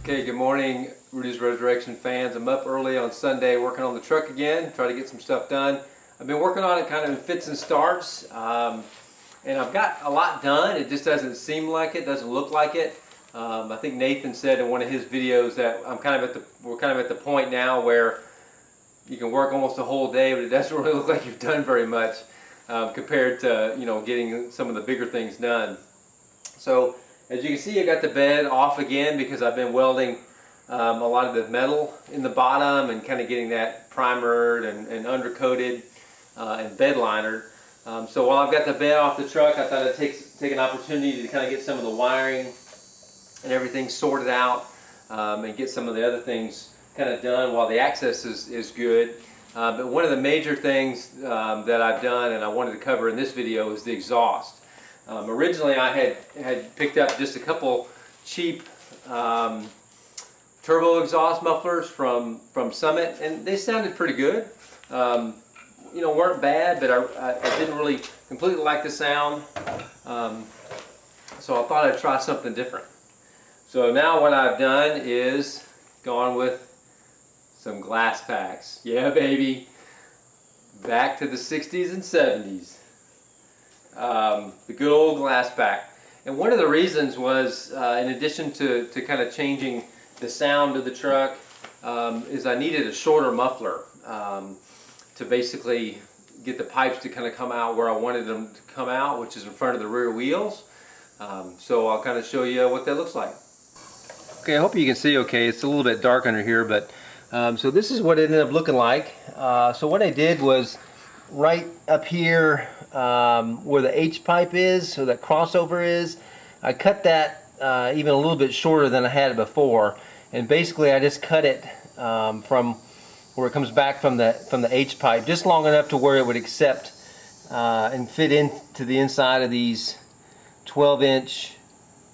Okay, good morning, Rudy's Resurrection fans. I'm up early on Sunday working on the truck again, try to get some stuff done. I've been working on it kind of in fits and starts, and I've got a lot done. It just doesn't seem like it, doesn't look like it. I think Nathan said in one of his videos that we're kind of at the point now where you can work almost a whole day, but it doesn't really look like you've done very much compared to getting some of the bigger things done. So as you can see, I got the bed off again because I've been welding a lot of the metal in the bottom and kind of getting that primered and undercoated and bed linered. So while I've got the bed off the truck, I thought I'd take an opportunity to kind of get some of the wiring and everything sorted out and get some of the other things kind of done while the access is good. But one of the major things that I've done and I wanted to cover in this video is the exhaust. Originally I had picked up just a couple cheap turbo exhaust mufflers from Summit, and they sounded pretty good. Weren't bad, but I didn't really completely like the sound. So I thought I'd try something different. So now what I've done is gone with some glass packs. Yeah, baby. Back to the 60s and 70s. The good old glass pack. And one of the reasons was, in addition to kind of changing the sound of the truck, is I needed a shorter muffler to basically get the pipes to kind of come out where I wanted them to come out, which is in front of the rear wheels. So I'll kind of show you what that looks like. Okay, I hope you can see okay. It's a little bit dark under here, but so this is what it ended up looking like. So what I did was right up here where the H pipe is, so that crossover is, I cut that even a little bit shorter than I had it before, and basically I just cut it from where it comes back from the H pipe, just long enough to where it would accept and fit into the inside of these 12-inch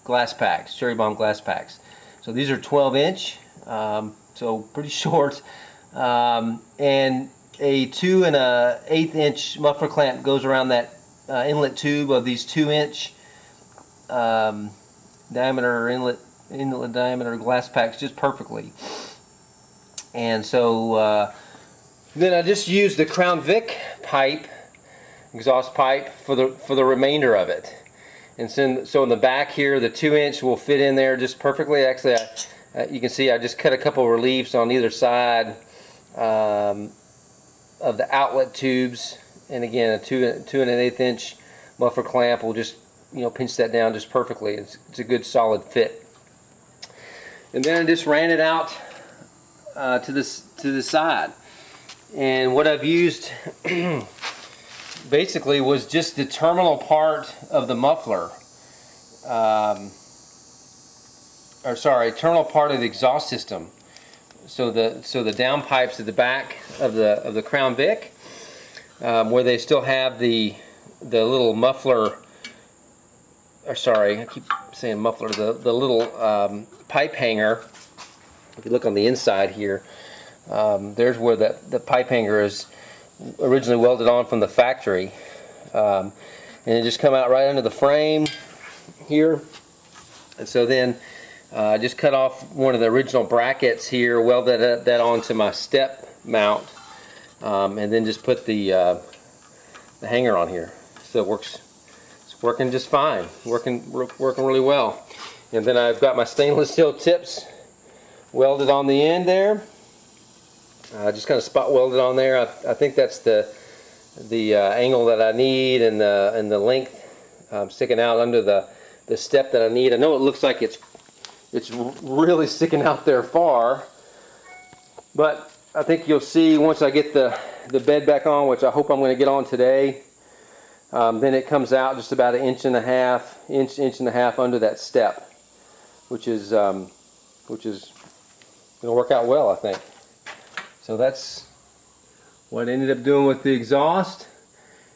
glass packs, cherry bomb glass packs. So these are 12-inch, so pretty short, and a 2 1/8 inch muffler clamp goes around that inlet tube of these 2-inch diameter inlet diameter glass packs just perfectly. And so then I just used the Crown Vic pipe, exhaust pipe, for the remainder of it. And so in the back here, the 2-inch will fit in there just perfectly. Actually, you can see I just cut a couple of reliefs on either side of the outlet tubes, and again a 2 1/8 inch muffler clamp will just pinch that down just perfectly. It's a good solid fit. And then I just ran it out to the side, and what I've used basically was just the terminal part of the muffler, terminal part of the exhaust system. So the down pipes at the back of the Crown Vic, where they still have the little muffler, or sorry, I keep saying muffler, the little pipe hanger. If you look on the inside here, there's where the pipe hanger is originally welded on from the factory, and it just come out right under the frame here. And so then just cut off one of the original brackets here, welded that onto my step mount, and then just put the hanger on here. So it works. It's working just fine. Working really well. And then I've got my stainless steel tips welded on the end there. Just kind of spot welded on there. I think that's the angle that I need, and the length sticking out under the step that I need. I know it looks like it's really sticking out there far, but I think you'll see once I get the bed back on, which I hope I'm going to get on today, then it comes out just about an inch and a half under that step, which is going to work out well, I think. So that's what I ended up doing with the exhaust.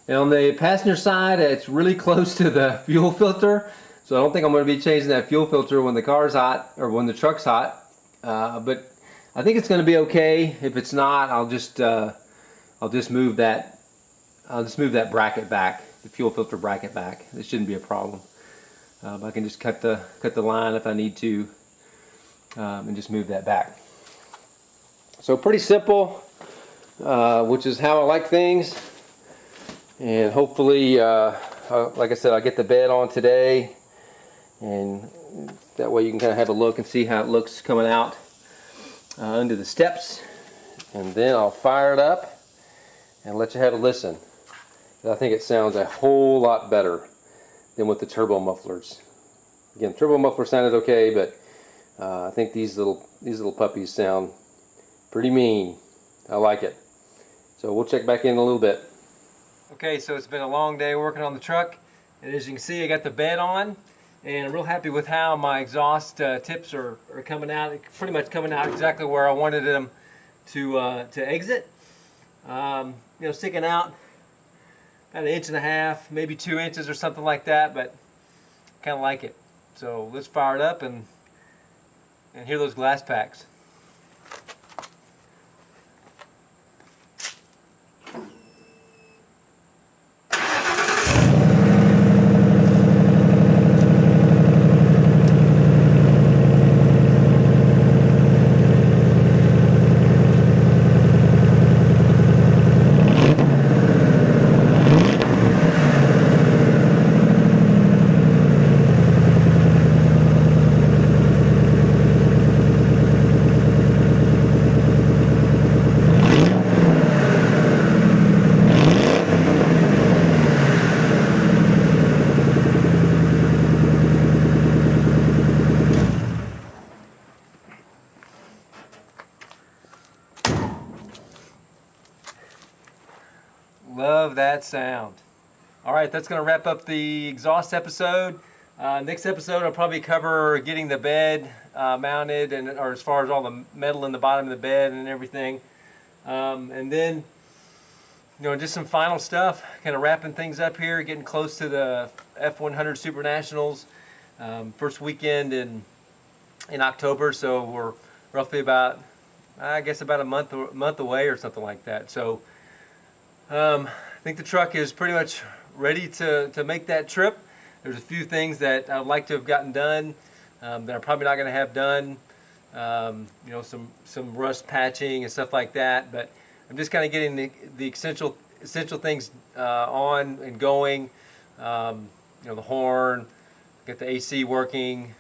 And on the passenger side, it's really close to the fuel filter. So I don't think I'm going to be changing that fuel filter when the car's hot or when the truck's hot, but I think it's going to be okay. If it's not, I'll just move that bracket back, the fuel filter bracket back. It shouldn't be a problem. I can just cut the line if I need to, and just move that back. So pretty simple, which is how I like things. And hopefully, like I said, I'll get the bed on today, and that way you can kind of have a look and see how it looks coming out under the steps. And then I'll fire it up and let you have a listen. I think it sounds a whole lot better than with the turbo mufflers. Again, turbo muffler sounded okay, but I think these little puppies sound pretty mean. I like it. So we'll check back in a little bit. Okay, so it's been a long day working on the truck, and as you can see, I got the bed on, and I'm real happy with how my exhaust tips are coming out. Pretty much coming out exactly where I wanted them to exit. Sticking out about 1.5 inches, maybe 2 inches or something like that, but kind of like it. So let's fire it up and hear those glass packs. Love that sound. Alright, that's going to wrap up the exhaust episode. Next episode I'll probably cover getting the bed mounted, or as far as all the metal in the bottom of the bed and everything. And then, just some final stuff, kind of wrapping things up here, getting close to the F100 Super Nationals. First weekend in October, so we're roughly about, I guess, about a month away or something like that. So I think the truck is pretty much ready to make that trip. There's a few things that I'd like to have gotten done that I'm probably not going to have done. Some rust patching and stuff like that. But I'm just kind of getting the essential things on and going. The horn, get the AC working,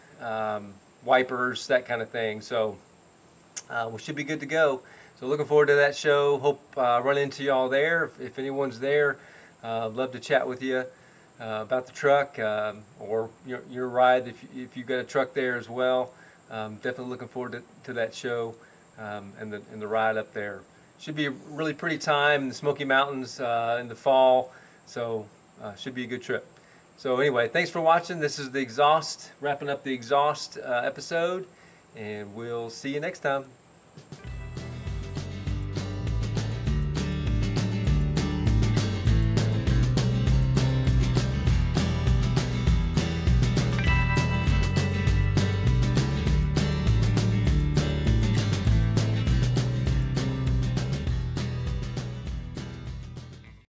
wipers, that kind of thing. So we should be good to go. So looking forward to that show. Hope run into y'all there. If anyone's there, love to chat with you about the truck or your ride if you've got a truck there as well. Definitely looking forward to that show and the ride up there. Should be a really pretty time in the Smoky Mountains in the fall. So should be a good trip. So anyway, thanks for watching. This is the exhaust, wrapping up the exhaust episode, and we'll see you next time.